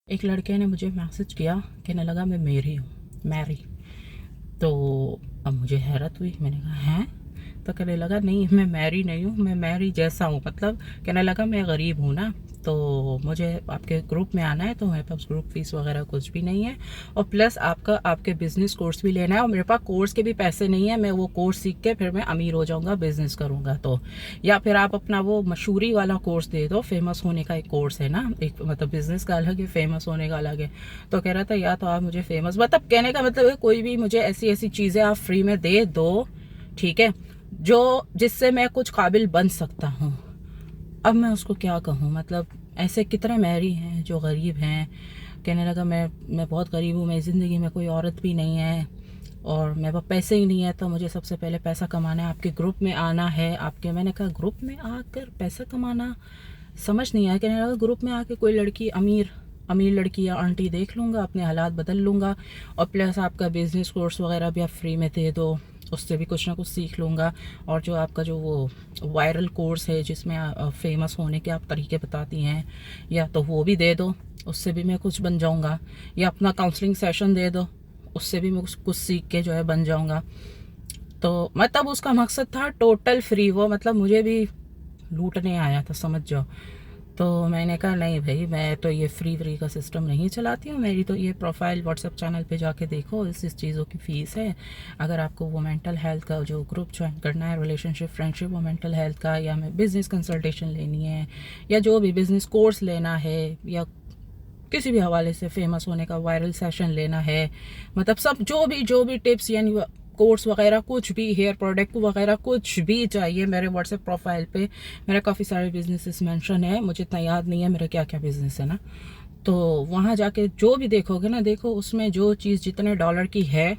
एक लड़के ने मुझे मैसेज किया, कहने लगा मैं मेरी हूँ, मैरी। तो अब मुझे हैरत हुई, मैंने कहा हैं? तो कहने लगा नहीं मैं मैरी नहीं हूँ, मैं मैरी जैसा हूँ। मतलब कहने लगा मैं गरीब हूँ ना, तो मुझे आपके ग्रुप में आना है, तो मेरे पास ग्रुप फीस वगैरह कुछ भी नहीं है, और प्लस आपके बिज़नेस कोर्स भी लेना है, और मेरे पास कोर्स के भी पैसे नहीं है। मैं वो कोर्स सीख के फिर मैं अमीर हो जाऊँगा, बिज़नेस करूँगा तो, या फिर आप अपना वो मशहूरी वाला कोर्स दे दो। फेमस होने का एक कोर्स है ना, एक मतलब बिज़नेस का अलग है, फेमस होने का अलग है। तो कह रहा था या तो आप मुझे फेमस, मतलब कहने का मतलब है कोई भी मुझे ऐसी ऐसी चीज़ें आप फ्री में दे दो, ठीक है, जो जिससे मैं कुछ काबिल बन सकता हूँ। अब मैं उसको क्या कहूँ, मतलब ऐसे कितने मैरी हैं जो गरीब हैं। कहने लगा मैं बहुत गरीब हूँ, मेरी ज़िंदगी में कोई औरत भी नहीं है और मेरे पास पैसे ही नहीं है, तो मुझे सबसे पहले पैसा कमाना है, आपके ग्रुप में आना है। आपके, मैंने कहा ग्रुप में आकर पैसा कमाना, समझ नहीं आया। कहने लगा ग्रुप में आके कोई लड़की, अमीर अमीर लड़की या आंटी देख लूँगा, अपने हालात बदल लूँगा, और प्लस आपका बिज़नेस कोर्स वगैरह भी आप फ्री में दे दो, उससे भी कुछ ना कुछ सीख लूँगा। और जो आपका जो वो वायरल कोर्स है जिसमें फेमस होने के आप तरीके बताती हैं, या तो वो भी दे दो, उससे भी मैं कुछ बन जाऊँगा। या अपना काउंसलिंग सेशन दे दो, उससे भी मैं कुछ सीख के जो है बन जाऊँगा। तो मतलब उसका मकसद था टोटल फ्री, वो मतलब मुझे भी लूटने आया था, समझ जाओ। तो मैंने कहा नहीं भाई, मैं तो ये फ्री का सिस्टम नहीं चलाती हूँ, मेरी तो ये प्रोफाइल व्हाट्सएप चैनल पे जाके देखो, इस चीज़ों की फ़ीस है। अगर आपको वो मेंटल हेल्थ का जो ग्रुप ज्वाइन करना है, रिलेशनशिप, फ्रेंडशिप, वो मेंटल हेल्थ का, या मैं बिज़नेस कंसल्टेशन लेनी है, या जो भी बिज़नेस कोर्स लेना है, या किसी भी हवाले से फेमस होने का वायरल सेशन लेना है, मतलब सब जो भी टिप्स यानी कोर्स वगैरह कुछ भी, हेयर प्रोडक्ट वगैरह कुछ भी चाहिए, मेरे व्हाट्सएप प्रोफाइल पे मेरा काफ़ी सारे बिजनेसेस मेंशन है। मुझे इतना याद नहीं है मेरा क्या क्या बिजनेस है ना, तो वहाँ जाके जो भी देखोगे ना, देखो उसमें जो चीज़ जितने डॉलर की है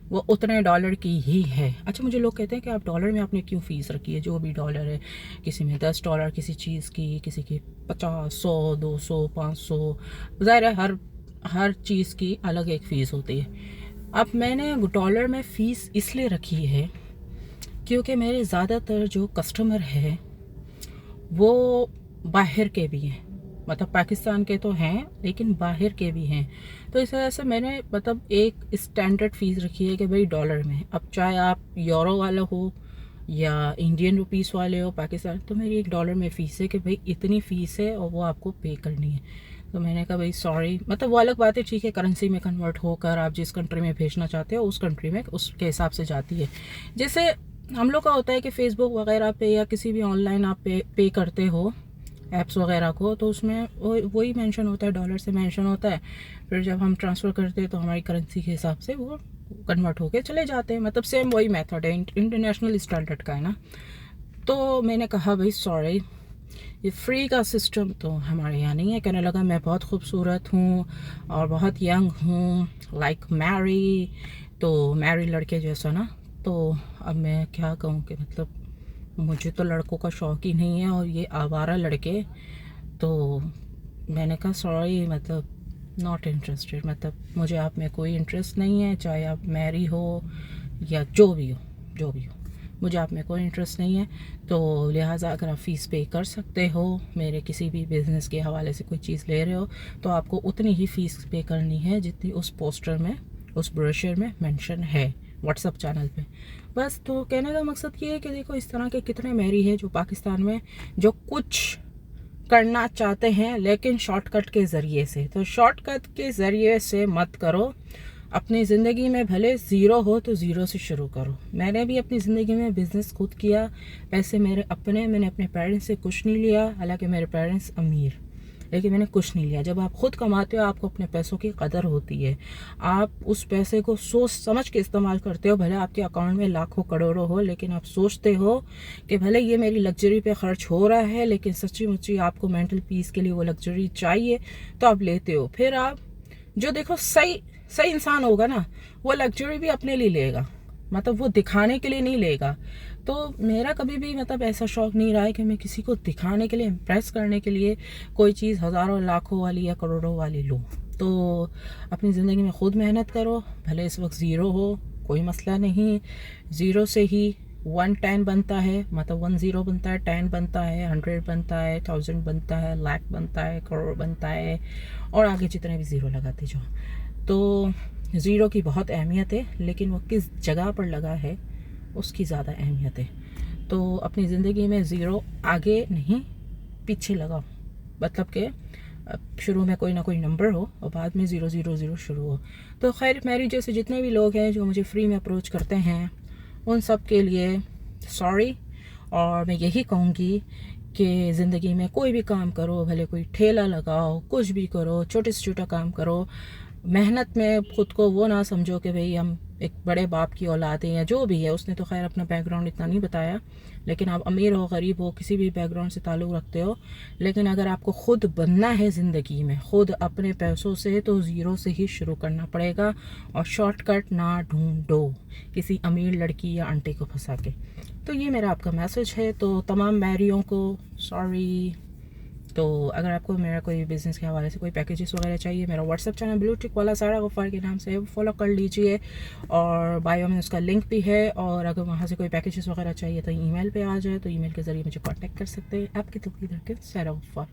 वो उतने डॉलर की ही है। अच्छा, मुझे लोग कहते हैं कि आप डॉलर में आपने क्यों फ़ीस रखी है? जो भी डॉलर है, किसी में $10 किसी चीज़ की, किसी की 50, 100, 200, 500, ज़ाहिर है हर चीज़ की अलग एक फ़ीस होती है। अब मैंने डॉलर में फ़ीस इसलिए रखी है क्योंकि मेरे ज़्यादातर जो कस्टमर है वो बाहर के भी हैं, मतलब पाकिस्तान के तो हैं लेकिन बाहर के भी हैं। तो इस वजह से मैंने मतलब एक स्टैंडर्ड फ़ीस रखी है कि भाई डॉलर में, अब चाहे आप यूरो वाला हो या इंडियन रुपीस वाले हो पाकिस्तान, तो मेरी एक डॉलर में फ़ीस है कि भाई इतनी फ़ीस है और वो आपको पे करनी है। तो मैंने कहा भाई सॉरी, मतलब वो अलग बात है, ठीक है, करेंसी में कन्वर्ट होकर आप जिस कंट्री में भेजना चाहते हो उस कंट्री में उसके हिसाब से जाती है। जैसे हम लोग का होता है कि फ़ेसबुक वगैरह पे या किसी भी ऑनलाइन आप पे करते हो ऐप्स वगैरह को, तो उसमें वही मेंशन होता है, डॉलर से मेंशन होता है। फिर जब हम ट्रांसफ़र करते हैं तो हमारी करेंसी के हिसाब से वो कन्वर्ट होके चले जाते हैं, मतलब सेम वही मेथड है, इंटरनेशनल स्टैंडर्ड का है ना। तो मैंने कहा भाई सॉरी, ये फ्री का सिस्टम तो हमारे यहाँ नहीं है। कहने लगा मैं बहुत खूबसूरत हूँ और बहुत यंग हूँ, लाइक मैरी, तो मैरी लड़के जैसा ना। तो अब मैं क्या कहूँ कि मतलब मुझे तो लड़कों का शौक़ ही नहीं है, और ये आवारा लड़के। तो मैंने कहा सॉरी, मतलब नॉट इंटरेस्टेड, मतलब मुझे आप में कोई इंटरेस्ट नहीं है, चाहे आप मैरी हो या जो भी हो, मुझे आप में कोई इंटरेस्ट नहीं है। तो लिहाजा अगर आप फ़ीस पे कर सकते हो, मेरे किसी भी बिज़नेस के हवाले से कोई चीज़ ले रहे हो, तो आपको उतनी ही फ़ीस पे करनी है जितनी उस पोस्टर में, उस ब्रोशर में मेंशन है व्हाट्सएप चैनल पे। बस, तो कहने का मकसद ये है कि देखो इस तरह के कितने मैरी हैं जो पाकिस्तान में जो कुछ करना चाहते हैं लेकिन शॉर्टकट के ज़रिए से। तो शॉर्टकट के ज़रिए से मत करो, अपनी ज़िंदगी में भले ज़ीरो हो तो ज़ीरो से शुरू करो। मैंने भी अपनी ज़िंदगी में बिज़नेस खुद किया, पैसे मेरे अपने, मैंने अपने पेरेंट्स से कुछ नहीं लिया, हालांकि मेरे पेरेंट्स अमीर, लेकिन मैंने कुछ नहीं लिया। जब आप खुद कमाते हो आपको अपने पैसों की कदर होती है, आप उस पैसे को सोच समझ के इस्तेमाल करते हो। भले आपके अकाउंट में लाखों करोड़ों हो, लेकिन आप सोचते हो कि भले ये मेरी लग्जरी पे खर्च हो रहा है, लेकिन सच्ची मुच्ची आपको मेंटल पीस के लिए वो लग्जरी चाहिए, तो आप लेते हो। फिर आप जो देखो सही सही इंसान होगा ना, वो लग्जरी भी अपने लिए लेगा, मतलब वो दिखाने के लिए नहीं लेगा। तो मेरा कभी भी मतलब ऐसा शौक़ नहीं रहा है कि मैं किसी को दिखाने के लिए, इम्प्रेस करने के लिए कोई चीज़ हज़ारों लाखों वाली या करोड़ों वाली लूँ। तो अपनी ज़िंदगी में खुद मेहनत करो, भले इस वक्त ज़ीरो हो, कोई मसला नहीं, ज़ीरो से ही 110 बनता है, मतलब 10 बनता है, 10 बनता है, 100 बनता है, 1000 बनता है, लाख बनता है, करोड़ बनता है, और आगे जितने भी ज़ीरो लगाते जाओ। तो ज़ीरो की बहुत अहमियत है, लेकिन वो किस जगह पर लगा है उसकी ज़्यादा अहमियत है। तो अपनी ज़िंदगी में ज़ीरो आगे नहीं पीछे लगाओ, मतलब कि शुरू में कोई ना कोई नंबर हो और बाद में 000 शुरू हो। तो खैर, मेरी जैसे जितने भी लोग हैं जो मुझे फ्री में अप्रोच करते हैं, उन सब के लिए सॉरी। और मैं यही कहूँगी कि ज़िंदगी में कोई भी काम करो, भले कोई ठेला लगाओ, कुछ भी करो, छोटे से छोटा काम करो, मेहनत में ख़ुद को वो ना समझो कि भाई हम एक बड़े बाप की औलाद हैं या जो भी है। उसने तो खैर अपना बैकग्राउंड इतना नहीं बताया, लेकिन आप अमीर हो, गरीब हो, किसी भी बैकग्राउंड से ताल्लुक़ रखते हो, लेकिन अगर आपको ख़ुद बनना है ज़िंदगी में, ख़ुद अपने पैसों से, तो ज़ीरो से ही शुरू करना पड़ेगा। और शॉर्टकट ना ढूंढो किसी अमीर लड़की या आंटी को फंसा के। तो ये मेरा आपका मैसेज है। तो तमाम मैरियों को सॉरी। तो अगर आपको मेरा कोई बिज़नेस के हवाले से कोई पैकेजेस वगैरह चाहिए, मेरा व्हाट्सअप चैनल ब्लू टिक वाला सारा गफ़ार के नाम से फॉलो कर लीजिए, और बायो में उसका लिंक भी है। और अगर वहाँ से कोई पैकेजेस वगैरह चाहिए तो ईमेल पे आ जाए, तो ईमेल के ज़रिए मुझे कांटेक्ट कर सकते हैं। आपकी दिल की धड़कन सारा गफ़ार।